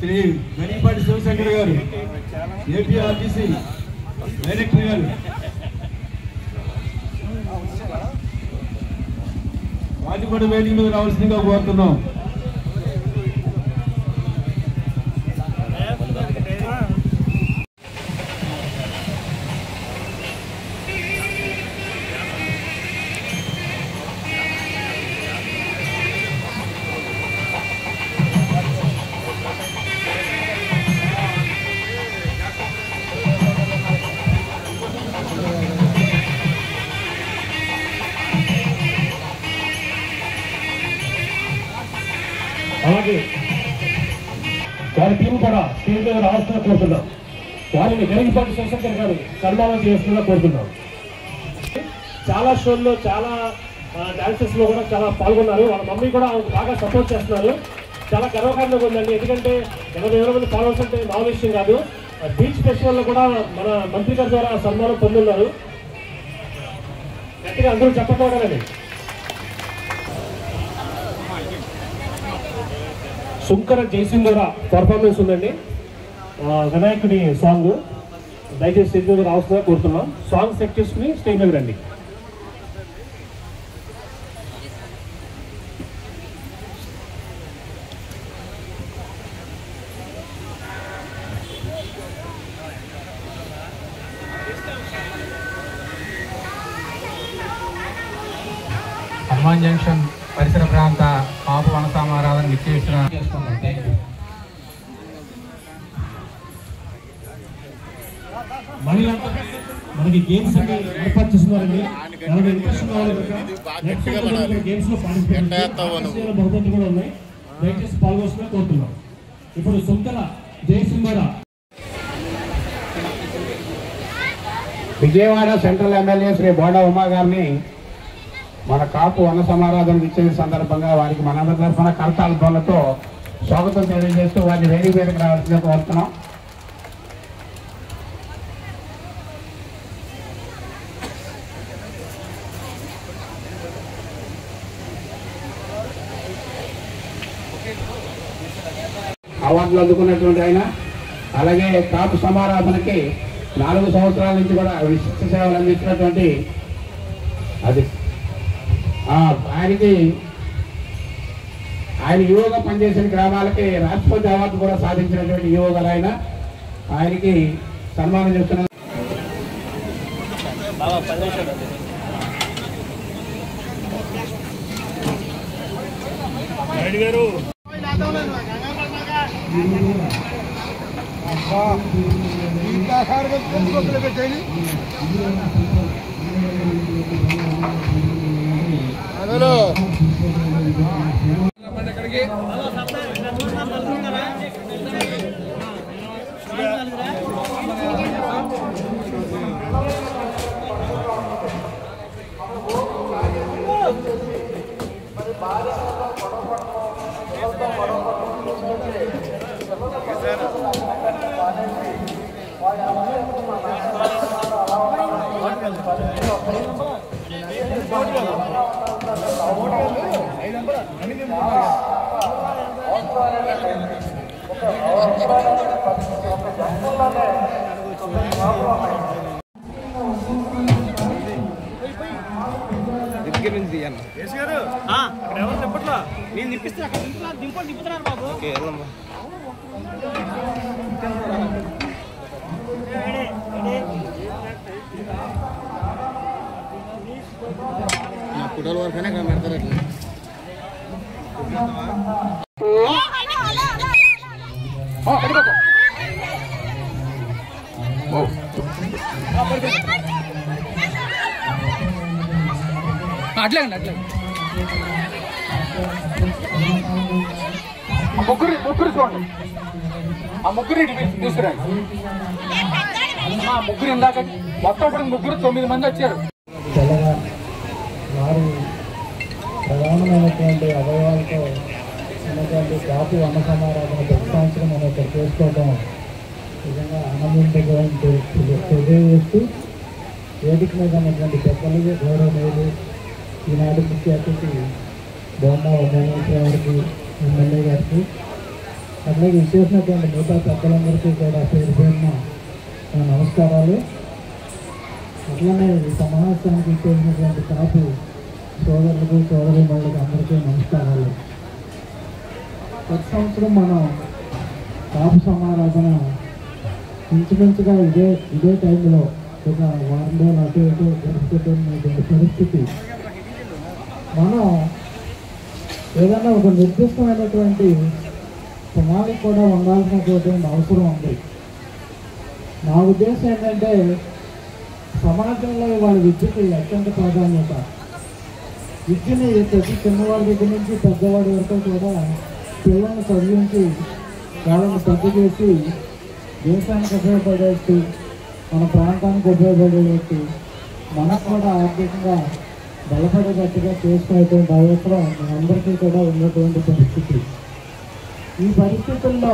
శ్రీ గణిపాటి శివశంకర్ గారు, APRTC director గారు, వాటి కూడా వేదిక మీద రావాల్సిందిగా కోరుతున్నాం. అలాగే వారి టీం కూడా స్టేజ్ మీద రావాల్సిన కోరుతున్నాం. వారిని గణిపాటి శివశంకర్ గారు సన్మానం చేస్తున్నా కోరుతున్నాం. చాలా షోల్లో చాలా డాన్సెస్ లో కూడా చాలా పాల్గొన్నారు. వాళ్ళ మమ్మీ కూడా బాగా సపోర్ట్ చేస్తున్నారు. చాలా గర్వకారణంగా ఉందండి. ఎందుకంటే 80,000 మంది ఫాలోవర్స్ అంటే మామూలు విషయం కాదు. బీచ్ ఫెస్టివల్ లో కూడా మన మంత్రి గారి ద్వారా సన్మానం పొందున్నారు. గట్టిగా అందరూ చెప్పకూడదండి. శంకర జయసింహ పర్ఫార్మెన్స్ ఉందండి. వినాయకుడి సాంగ్ దయచేసి స్టేజ్ మీద రావాల్సిందిగా కోరుతున్నాం. సాంగ్ సెట్ చేసుకుని స్టేజ్ మీద రండి. హనుమాన్ జంక్షన్ పరిసర ప్రాంత కాపు వనసామారాధన విచ్చేసిన మహిళలంతా మనకి గేమ్స్ అన్ని ఏర్పాటు చేస్తున్నారండి. ఎవరికి ఇంట్రెస్ట్ కావాలి గేమ్స్ లో పార్టిసిపేట్ బహుమతి కూడా ఉన్నాయి. దయచేసి పాల్గొస్తున్నా కోరుతున్నాం. ఇప్పుడు శంకర జయసింహ విజయవాడ సెంట్రల్ ఎమ్మెల్యే శ్రీ బోండా ఉమా గారిని మన కాపు వన సమారాధన ఇచ్చే సందర్భంగా వారికి మనందరి తరఫున కరతాళ ధ్వనులతో స్వాగతం తెలియజేస్తూ వారిని వేదిక మీదకి రావాల్సిందిగా కోరుతున్నాం. అవార్డులు అందుకున్నటువంటి ఆయన, అలాగే కాపు సమారాధనకి 4 సంవత్సరాల నుంచి కూడా విశిష్ట సేవలు అందించినటువంటి అది ఆయన యువగా పనిచేసిన గ్రామాలకి రాష్ట్రపతి అవార్డు కూడా సాధించినటువంటి యువకులు ఆయనకి సన్మానం చేస్తున్నారు. నేను నిప్పిస్తా దింపుతున్నారు బాబు. కుడల వరకనే కనబడతారు. అట్లేండి అట్లే ముగ్గురు చూడండి. ఆ ముగ్గురు తీసుకురండి. ఆ ముగ్గురు ఇందాక మొత్తం ఇప్పుడు ముగ్గురు 9 మంది వచ్చారు. వారు ప్రధానమైనటువంటి అవయవాలతో ఉన్నటువంటి కాపు వన సమారాధన ప్రతి సంవత్సరం మనం ఇక్కడ చేసుకోవడం నిజంగా ఆనందించేటువంటి తెలియజేస్తూ వేదిక మీద ఉన్నటువంటి పెద్దలు గౌరవనీయులు ఈనాడు ముఖ్య అతిథి బోండా ఉమామేశ్వర గారికి ఎమ్మెల్యే గారికి అట్లాగే ఇచ్చేసినటువంటి మిగతా పెద్దలందరికీ కూడా పేరు పేరున నా నమస్కారాలు. అట్లనే ఈ సమావేశానికి ఇచ్చేసినటువంటి కాపు సోదరులకు సోదరీమణులకు అందరికీ నమస్కారాలు. ప్రతి సంవత్సరం మనం కాపు సమారాధన ఇంచుమించుగా ఇదే టైంలో ఒక వారం రోజులు అటు ఇటు గడుపుతున్నటువంటి పరిస్థితి. మనం ఏదైనా ఒక నిర్దిష్టమైనటువంటి ప్రణాళిక కూడా ఉండాల్సినటువంటి అవసరం ఉంది. నా ఉద్దేశం ఏంటంటే సమాజంలో వాళ్ళ విద్యకి అత్యంత ప్రాధాన్యత. విద్యని ప్రతి చిన్నవాడి దగ్గర నుంచి పెద్దవాడి వరకు కూడా పిల్లల్ని చదివించి వాళ్ళని పెద్ద చేసి దేశానికి ఉపయోగపడేట్టు, మన ప్రాంతానికి ఉపయోగపడేట్టు, మనకు కూడా ఆర్థికంగా బలపడేటట్టుగా చేసుకునేటువంటి అవసరం మనందరికీ కూడా ఉన్నటువంటి పరిస్థితి. ఈ పరిస్థితుల్లో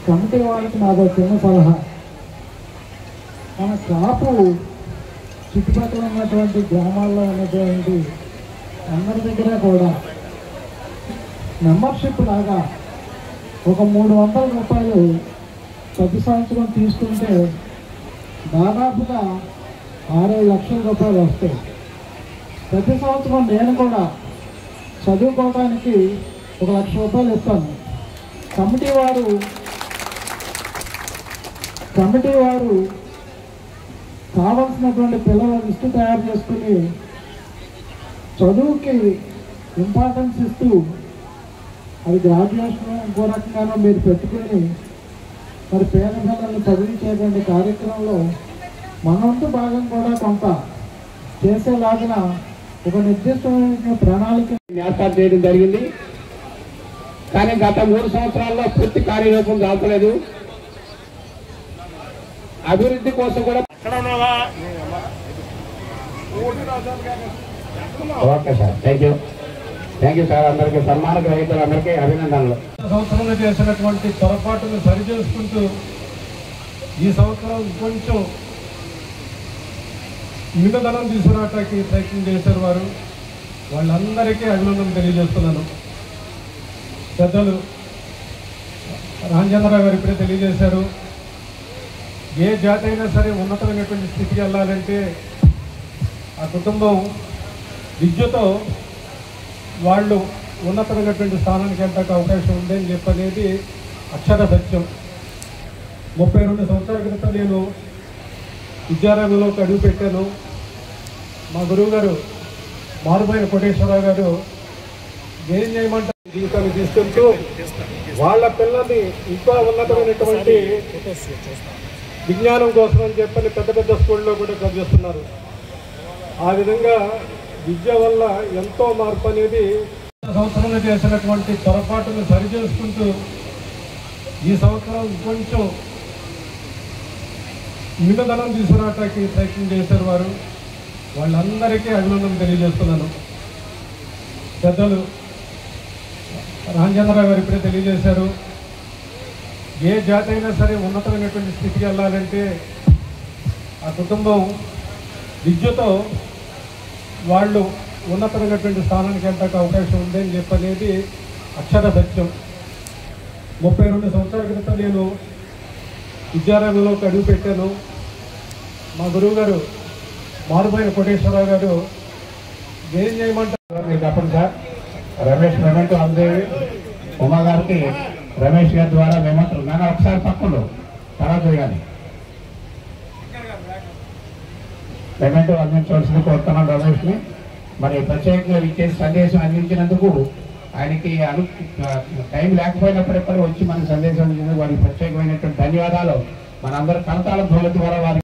కమిటీ వాళ్ళకి నాకు చిన్న సలహా, మన కాపు చుట్టుపక్కల ఉన్నటువంటి గ్రామాల్లో ఉన్నటువంటి అందరి దగ్గర కూడా మెంబర్షిప్ లాగా ఒక 300 రూపాయలు ప్రతి సంవత్సరం తీసుకుంటే దాదాపుగా 6-7 లక్షల రూపాయలు వస్తాయి. ప్రతి సంవత్సరం నేను కూడా చదువుకోవడానికి 1 లక్ష రూపాయలు ఇస్తాను. కమిటీ వారు కావాల్సినటువంటి పిల్లల లిస్టు తయారు చేసుకుని చదువుకి ఇంపార్టెన్స్ ఇస్తూ అది గ్రాడ్యుయేషన్ ఇంకో రకంగానో మీరు పెట్టుకుని మరి పేద పిల్లల్ని చదివించేటువంటి కార్యక్రమంలో మన వంతు భాగం కూడా కొంత చేసేలాగిన ఒక నిర్దిష్టమైన ప్రణాళిక ఏర్పాటు చేయడం జరిగింది. కానీ గత 3 సంవత్సరాల్లో పూర్తి కార్యరూపం దాల్చలేదు. అభివృద్ధి కోసం కూడా okay sir, thank you sir. అందరికీ సన్మాన గ్రహీతలందరికీ అభినందనలు. సంవత్సరంలో చేసినటువంటి పొరపాటును సరిచేసుకుంటూ ఈ సంవత్సరం కొంచెం మిగతనం తీసుకురావటానికి ప్రయత్నం చేశారు వారు. వాళ్ళందరికీ అభినందన తెలియజేస్తున్నాను. పెద్దలు రామచంద్రరావు గారు ఇప్పుడే తెలియజేశారు, ఏ జాతి అయినా సరే ఉన్నతమైనటువంటి స్థితికి వెళ్ళాలంటే ఆ కుటుంబం విద్యతో వాళ్ళు ఉన్నతమైనటువంటి స్థానానికి వెళ్ళడానికి అవకాశం ఉందని చెప్పనేది అక్షర సత్యం. 32 సంవత్సరాల క్రితం నేను విద్యారంగంలోకి అడుగు పెట్టాను. మా గురువు గారు మారుబోయిన కోటేశ్వరరావు గారు ఏం చేయమంటారు జీవితాన్ని తీసుకెళ్తూ వాళ్ళ పిల్లల్ని ఇంకా ఉన్నతమైనటువంటి విజ్ఞానం కోసం అని చెప్పని పెద్ద పెద్ద స్కూళ్ళలో కూడా చదివిస్తున్నారు. ఆ విధంగా విద్య వల్ల ఎంతో మార్పు అనేది సంవత్సరంలో చేసినటువంటి పొరపాటును సరిచేసుకుంటూ ఈ సంవత్సరం కొంచెం మిగతనం తీసుకురావటానికి ప్రయత్నం చేశారు వారు. వాళ్ళందరికీ అభినందన తెలియజేస్తున్నాను. పెద్దలు రామచంద్రరావు గారు ఇప్పుడే తెలియజేశారు, ఏ జాతి అయినా సరే ఉన్నతమైనటువంటి స్థితికి వెళ్ళాలంటే ఆ కుటుంబం విద్యతో వాళ్ళు ఉన్నతమైనటువంటి స్థానానికి వెళ్ళడానికి అవకాశం ఉందని చెప్పనేది అక్షర సత్యం. 32 సంవత్సరాల క్రితం నేను విద్యారంగంలోకి అడుగు పెట్టాను. మా గురువు గారు మారుబోయిన కోటేశ్వరరావు గారు ఏం చేయమంటారు మీరు చెప్పండి సార్. రమేష్ మెమెంటో అందేవి ఉమా గారికి రమేష్ గారి ద్వారా మేమంటారు. నేను ఒకసారి పక్కలు తర్వాత కానీ మెమెంటో అందించవలసింది కోరుతున్నాను రమేష్ని. మరి ప్రత్యేకంగా ఇచ్చేసి సందేశం అందించినందుకు ఆయనకి టైం లేకపోయినప్పటికీ వచ్చి మనకి సందేశం అందించినందుకు వారికి ప్రత్యేకమైనటువంటి ధన్యవాదాలు. మనందరి కరతాళ ధ్వనుల ద్వారా వారికి